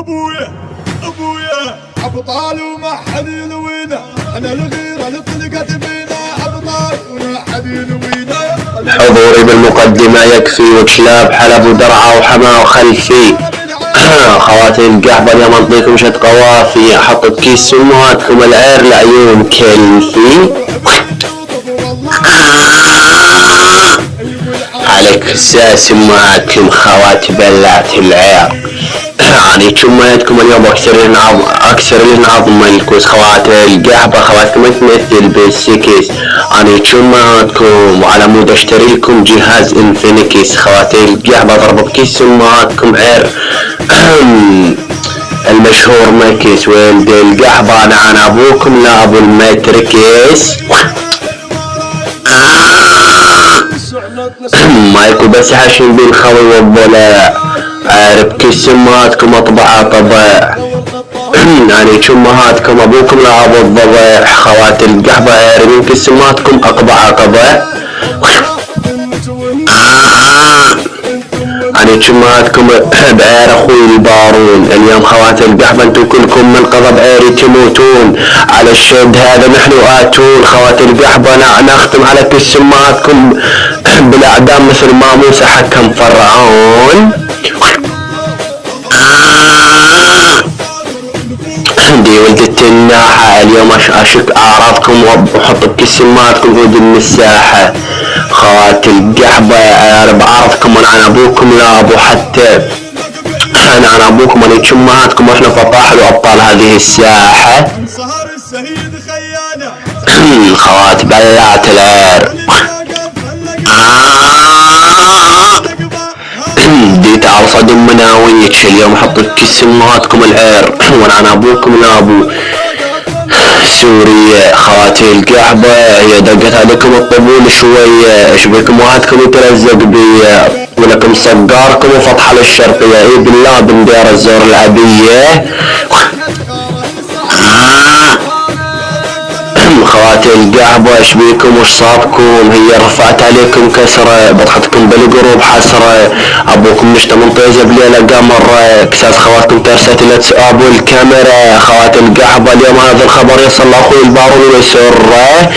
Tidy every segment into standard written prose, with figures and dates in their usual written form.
ابويا ابطال وما حد يلوينا، انا الغيره اللي طلقت بينا ابطال وما حد يلوينا. حضوري بالمقدمة يكفي، وكلاب حلب ودرعة وحما وخلفي. خواتي القحبة اليوم انطيكم شت قوافي، احط بكيس امهاتكم العير لعيون كلفي. عليك اساس امهاتكم خواتي بلعت العير. يعني كميتكم اليوم اكثر العظم الكوس خواتي القحبة، خواتكم تمثل بالسكيس. يعني كميتكم وعلى مود اشتري لكم جهاز انفينيكس. خواتي القحبة ضربوا بكيس امهاتكم عير. المشهور مكس ولد القحبة، انا ابوكم لا ابو المتركس. مايكو بس حاشين بالخوي والضلع، عارف كيس امهاتكم اطبع طبع. يعني امهاتكم ابوكم لا ابو الضبع، خوات القحبة عارفين كيس امهاتكم اطبع طبع. يعني امهاتكم بعير اخوي البارون. اليوم خوات القحبة انتو كلكم من قضى بعيري تموتون، على الشد هذا نحن اتون. خوات القحبة نختم على كيس امهاتكم بالاعدام مثل ما موسى حكم فرعون. دي ولدة الناحة اليوم اشك اعراضكم واحط بكيس امهاتكم هود المساحة. خوات القحبة انا بعرفكم انا ابوكم لا ابو حتى، انا ابوكم انا امهاتكم واحنا فطاحل وابطال هذه الساحة. خوات بلعت العير. ديت عرصة مناويتش اليوم حط بكيس امهاتكم العير. وانا ابوكم لا ابو سوريا. خواتي القحبة هي دقت عليكم الطبول شوية، اشبيكم وهاتكم يتلزق بيا، ولكم صقاركم وفتحة للشرقية. اي بالله بندير الزور العبية. خواتي القحبة اشبيكم وش صابكم، هي رفعت عليكم كسرة، بطحتكم بالقروب حسرة. ابوكم نشتى من طيزة بليلة قمر، كساس خواتكم ترست لا تسابوا الكاميرا. خواتي القحبة اليوم هذا الخبر يصل لاخوي البارون ويسره.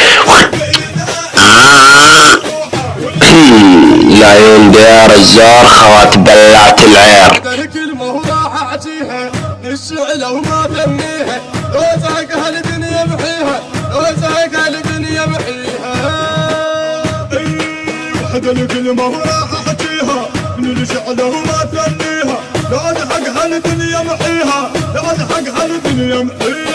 لا يندير الزور خوات بلعت العير. الشعلة وما ثنيها، لو زهق هالدنيا محيها، لو زهق هالدنيا محيها. وحد الكلمة وراح احكيها، من الشعلة وما ثنيها، لو زهق هالدنيا محيها، لو زهق هالدنيا محيها.